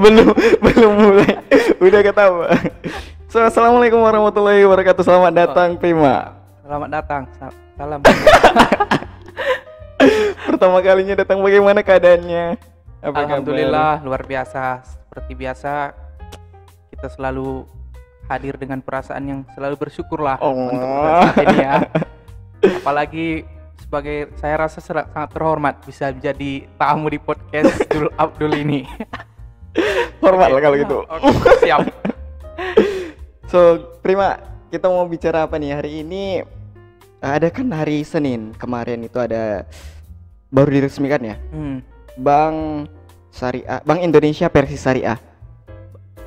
belum belum mulai udah ketawa. So, assalamualaikum warahmatullahi wabarakatuh. Selamat datang Prima. Selamat datang. Salam. Pertama kalinya datang, bagaimana keadaannya? Apa Alhamdulillah luar biasa. Seperti biasa kita selalu hadir dengan perasaan yang selalu bersyukurlah untuk saat ini ya. Apalagi sebagai saya rasa sangat terhormat bisa menjadi tamu di podcast Abdul ini. Hormat lah kalau gitu. Oke, siap. So, Prima, kita mau bicara apa nih hari ini? Ada kan hari Senin kemarin itu ada baru diresmikan ya, Bank Syariah, Bank Indonesia versi Syariah.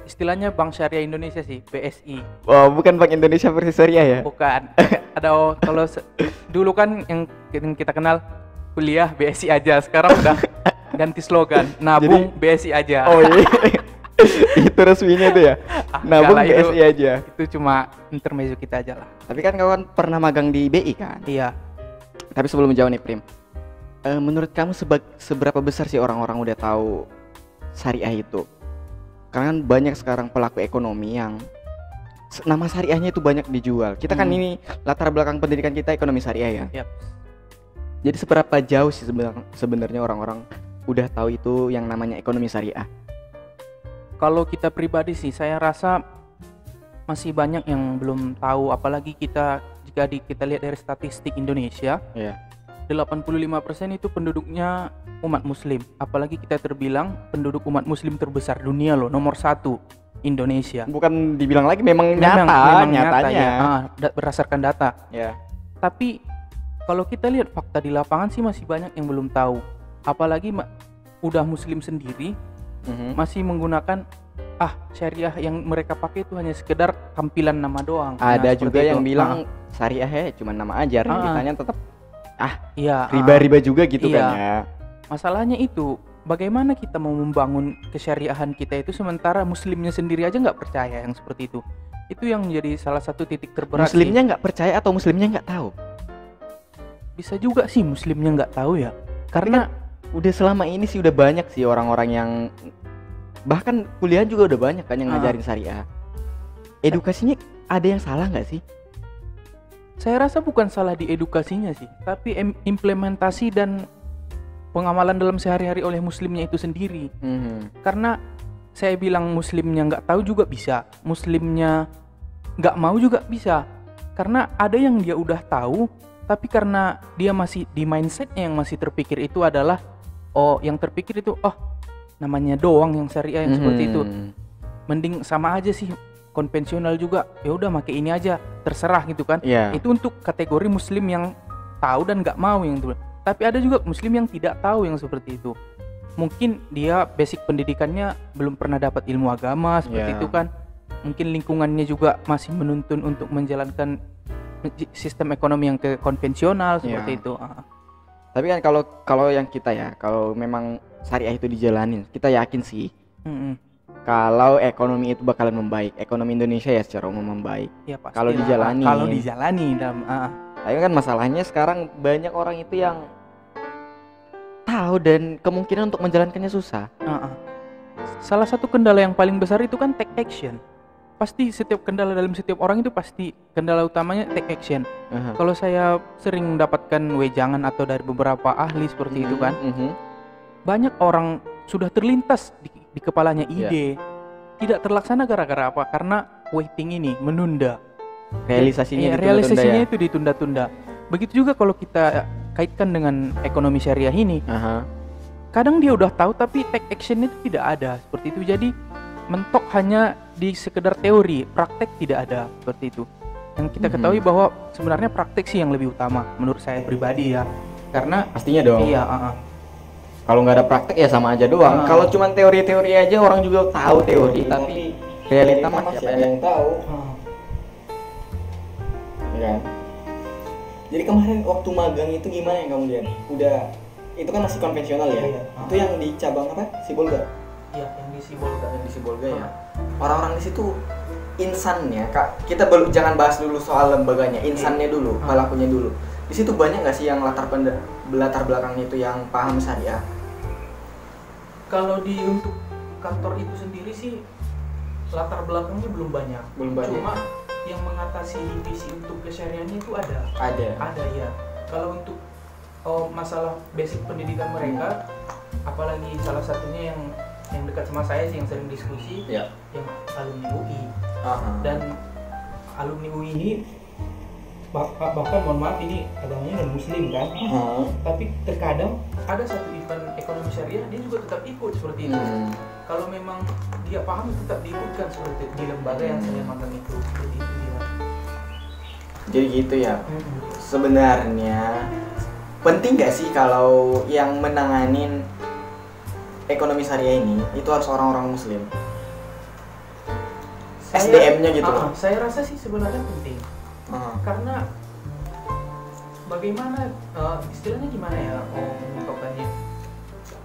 Istilahnya Bank Syariah Indonesia sih, BSI. Oh, bukan Bank Indonesia versi Syariah ya? Bukan. Ada kalau dulu kan yang kita kenal kuliah BSI aja, sekarang udah ganti slogan, nabung BSI aja. Oh iya. Itu resminya tuh ya. Nabung BSI aja. Itu cuma intermezzo kita aja lah. Tapi kan kawan pernah magang di BI kan? Iya. Tapi sebelum menjawab nih Prim, menurut kamu seberapa besar sih orang-orang udah tahu syariah itu? Karena kan banyak sekarang pelaku ekonomi yang nama syariahnya itu banyak dijual. Kita kan ini latar belakang pendidikan kita ekonomi syariah ya. Yep. Jadi seberapa jauh sih sebenarnya orang-orang udah tahu itu yang namanya ekonomi syariah? Kalau kita pribadi sih saya rasa masih banyak yang belum tahu, apalagi jika kita lihat dari statistik Indonesia. Iya. 85% itu penduduknya umat muslim. Apalagi kita terbilang penduduk umat muslim terbesar dunia loh, nomor 1 Indonesia. Bukan dibilang lagi, memang nyatanya. Ya. Berdasarkan data. Ya. Tapi kalau kita lihat fakta di lapangan sih masih banyak yang belum tahu. Apalagi udah muslim sendiri masih menggunakan syariah yang mereka pakai itu hanya sekedar tampilan nama doang. Ada juga yang bilang syariah ya cuma nama aja, ditanya tetap riba-riba juga gitu kan ya. Masalahnya itu bagaimana kita mau membangun kesyariahan kita itu sementara muslimnya sendiri aja nggak percaya yang seperti itu. Itu yang menjadi salah satu titik terberat. Muslimnya nggak percaya atau muslimnya nggak tahu? Bisa juga sih muslimnya nggak tahu ya. Karena udah selama ini sih udah banyak sih orang-orang yang bahkan kuliah juga udah banyak kan yang ngajarin syariah. Edukasinya ada yang salah nggak sih? Saya rasa bukan salah di edukasinya sih, tapi implementasi dan pengamalan dalam sehari-hari oleh muslimnya itu sendiri. Karena saya bilang muslimnya nggak tahu juga bisa, muslimnya nggak mau juga bisa. Karena ada yang dia udah tahu, tapi karena dia masih di mindsetnya yang masih terpikir itu adalah yang terpikir itu namanya doang yang syariah yang seperti itu. Mending sama aja sih konvensional juga, ya udah pakai ini aja terserah gitu kan. Itu untuk kategori muslim yang tahu dan nggak mau yang itu. Tapi ada juga muslim yang tidak tahu yang seperti itu. Mungkin dia basic pendidikannya belum pernah dapat ilmu agama seperti itu kan. Mungkin lingkungannya juga masih menuntun untuk menjalankan sistem ekonomi yang konvensional seperti itu. Tapi kan kalau yang kita ya, kalau memang syariah itu dijalanin, kita yakin sih kalau ekonomi itu bakalan membaik, ekonomi Indonesia ya secara umum membaik. Ya, pasti kalau dijalani dalam tapi kan masalahnya sekarang banyak orang itu yang tahu dan kemungkinan untuk menjalankannya susah. Salah satu kendala yang paling besar itu kan take action. Pasti setiap kendala dalam setiap orang itu pasti kendala utamanya take action. Kalau saya sering mendapatkan wejangan atau dari beberapa ahli seperti itu kan, banyak orang sudah terlintas di kepalanya ide, tidak terlaksana gara-gara apa? Karena waiting ini menunda. Realisasinya itu ditunda-tunda. Begitu juga kalau kita kaitkan dengan ekonomi syariah ini. Kadang dia udah tahu tapi take action itu tidak ada seperti itu. Jadi mentok hanya di sekedar teori, praktek tidak ada seperti itu. Yang kita ketahui bahwa sebenarnya praktek sih yang lebih utama menurut saya pribadi ya. Karena pastinya dong. Iya. Kalau nggak ada praktek ya sama aja doang. Kalau cuma teori-teori aja orang juga tahu teori, tapi realita mah siapa yang tahu? Ya. Jadi kemarin waktu magang itu gimana yang kamu lihat? Udah itu kan masih konvensional ya? Itu yang di cabang apa? Sibolga? Iya, yang di Sibolga. Yang di Sibolga ya. Orang-orang di situ insannya, Kak. Kita jangan bahas dulu soal lembaganya, insannya dulu, pelakunya dulu. Di situ banyak nggak sih yang latar belakangnya itu yang paham syariah? Kalau di untuk kantor itu sendiri sih latar belakangnya belum banyak. Cuma yang mengatasi divisi untuk kesehariannya itu ada ya. Kalau untuk masalah basic pendidikan mereka, apalagi salah satunya yang dekat sama saya sih yang sering diskusi, yang alumni UI. Dan alumni UI ini bahkan mohon maaf ini agamanya non muslim kan, tapi terkadang ada satu event ekonomi syariah dia juga tetap ikut seperti itu. Kalau memang dia paham tetap diikutkan seperti di lembaga yang saya magang itu. Jadi gitu ya. Sebenarnya penting gak sih kalau yang menanganin ekonomi syariah ini itu harus orang-orang muslim? SDM-nya gitu loh. Saya rasa sih sebenarnya penting. Karena bagaimana istilahnya gimana ya mengungkapkannya?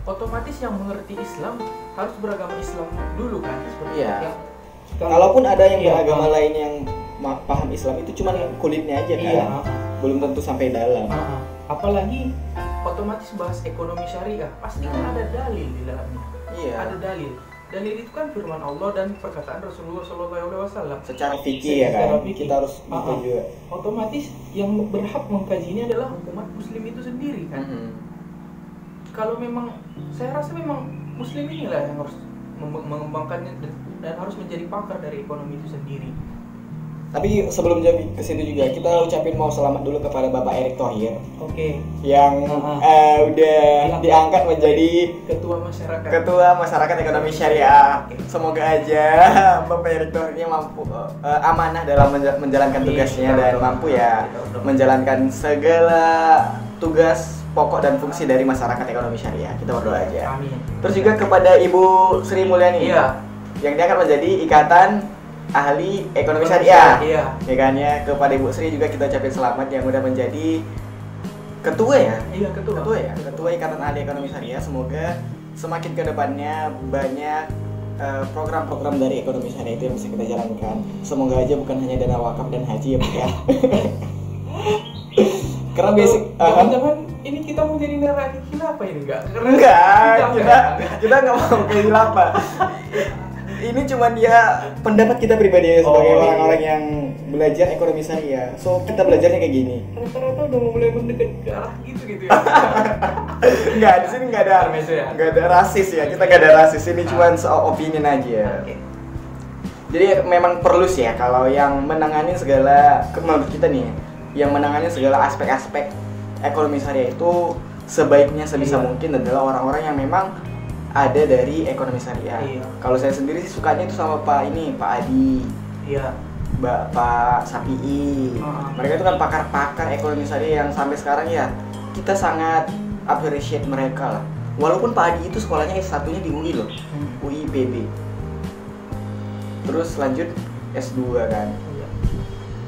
Otomatis yang mengerti Islam harus beragama Islam dulu kan seperti yang kalaupun ada yang beragama lain yang paham Islam itu cuma kulitnya aja kan. Belum tentu sampai dalam. Apalagi otomatis bahas ekonomi syariah pasti kan ada dalil di dalamnya. Ada dalil. Dalil itu kan firman Allah dan perkataan Rasulullah SAW. Secara fikih ya kan. Kita harus gitu juga. Otomatis yang berhak mengkaji ini adalah umat muslim itu sendiri kan. Kalau memang saya rasa memang muslim inilah yang harus mengembangkannya dan harus menjadi pakar dari ekonomi itu sendiri. Tapi sebelum jam ke situ juga kita ucapin mau selamat dulu kepada Bapak Erick Thohir. Yang udah diangkat menjadi Ketua Masyarakat Ekonomi Syariah. Semoga aja Bapak Erick Thohir ini mampu amanah dalam menjalankan tugasnya dan mampu ya menjalankan segala tugas pokok dan fungsi dari masyarakat ekonomi syariah. Kita berdoa aja. Amin. Terus juga kepada Ibu Sri Mulyani yang diangkat menjadi Ikatan Ahli Ekonomi Syariah. Ya kan ya, kepada Ibu Sri juga kita ucapin selamat yang udah menjadi ketua ya. Ketua Ikatan Ahli Ekonomi Syariah. Semoga semakin ke depannya banyak program-program dari ekonomi syariah itu yang bisa kita jalankan. Semoga aja bukan hanya dana wakaf dan haji ya Pak ya. Karena basic jangan ini kita mau jadi neraka khilafah ini enggak? Kita enggak mau ke khilafah. Ini cuma dia pendapat kita pribadi sebagai orang-orang yang belajar ekonomi syariah. So kita belajarnya kayak gini. Rata-rata udah mulai mendekat ke arah gitu ya. Enggak, di sini enggak ada rasis ya. Kita enggak ada rasis. Ini cuma soal opinion aja. Jadi memang perlu sih ya kalau yang menangani segala menurut kita nih, yang menangani segala aspek-aspek ekonomi syariah itu sebaiknya sebisa mungkin adalah orang-orang yang memang ada dari ekonomi syariah. Kalau saya sendiri sih sukanya itu sama Pak Adi, Pak Sapi'i. Mereka itu kan pakar-pakar ekonomi syariah yang sampai sekarang ya kita sangat appreciate mereka lah. Walaupun Pak Adi itu sekolahnya S1-nya di UI loh, UI IPB. Terus lanjut S2 kan.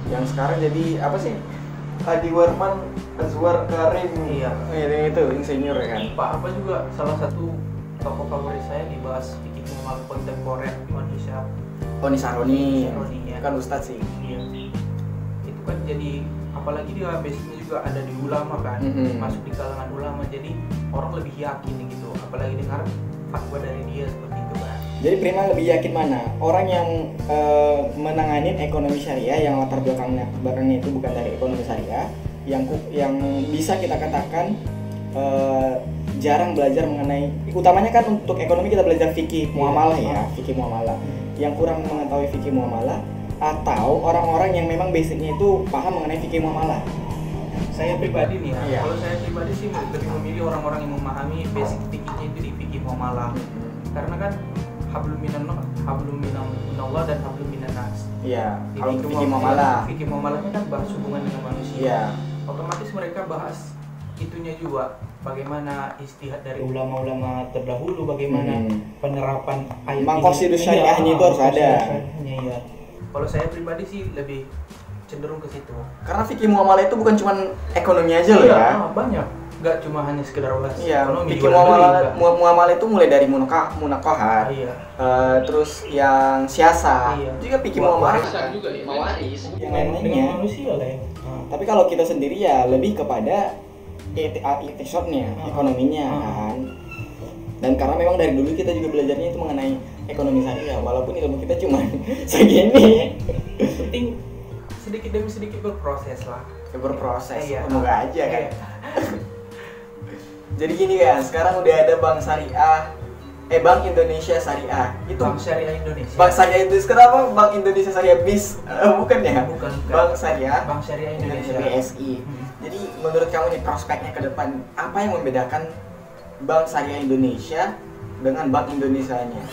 Yang sekarang jadi apa sih? Adi Warman Azwar Karim. Itu insinyur ya kan. Pak apa juga salah satu tokoh favorit saya dibahas fikih muamalah kontemporer Indonesia. Nisaroni ya. Kan Ustadz sih. Itu kan jadi apalagi dia basicnya juga ada di ulama kan, masuk di kalangan ulama, jadi orang lebih yakin gitu, apalagi dengar fatwa dari dia seperti itu kan. Jadi Prima lebih yakin mana? Orang yang menanganin ekonomi syariah yang latar belakangnya itu bukan dari ekonomi syariah, yang bisa kita katakan jarang belajar mengenai, utamanya kan untuk ekonomi kita belajar fikih muamalah ya, fikih muamalah. Yang kurang mengetahui fikih muamalah atau orang-orang yang memang basicnya itu paham mengenai fikih muamalah. Saya pribadi nih kalau saya pribadi sih lebih memilih orang-orang yang memahami basic fikihnya itu di fikih muamalah. Karena kan hablum minallah dan hablum minannas. Kalau fikih muamalah. Fikih muamalahnya kan bahas hubungan dengan manusia. Otomatis mereka bahas itunya juga, bagaimana istihad dari ulama-ulama terdahulu, bagaimana penerapan ayat maqasidus syariahnya itu harus ada. Kalau saya pribadi sih lebih cenderung ke situ. Karena fikih muamalah itu bukan cuma ekonomi aja loh ya. Banyak. Enggak cuma hanya sekedar ulas ekonomi. Fikih muamalah itu mulai dari munakahat. Terus yang siasa. Juga fikih muamalah juga ya. Mawaris. Yang lainnya manusia lah ya. Tapi kalau kita sendiri ya lebih kepada iktisadnya, ekonominya kan. Dan karena memang dari dulu kita juga belajarnya itu mengenai ekonomi syariah, walaupun ilmu kita cuma segini. Penting sedikit demi sedikit berproses lah. Berproses, Iya. semoga aja kan. Iya. Jadi gini kan, sekarang udah ada bank syariah, Bank Indonesia Syariah. Itu Bank Syariah Indonesia. Bank Syariah itu kenapa Bank Indonesia Syariah BIS? Bukan ya? Bukan. Bank Syariah. Bank Syariah Indonesia. BSI. Jadi menurut kamu nih prospeknya ke depan, apa yang membedakan Bank Syariah Indonesia dengan Bank Indonesianya?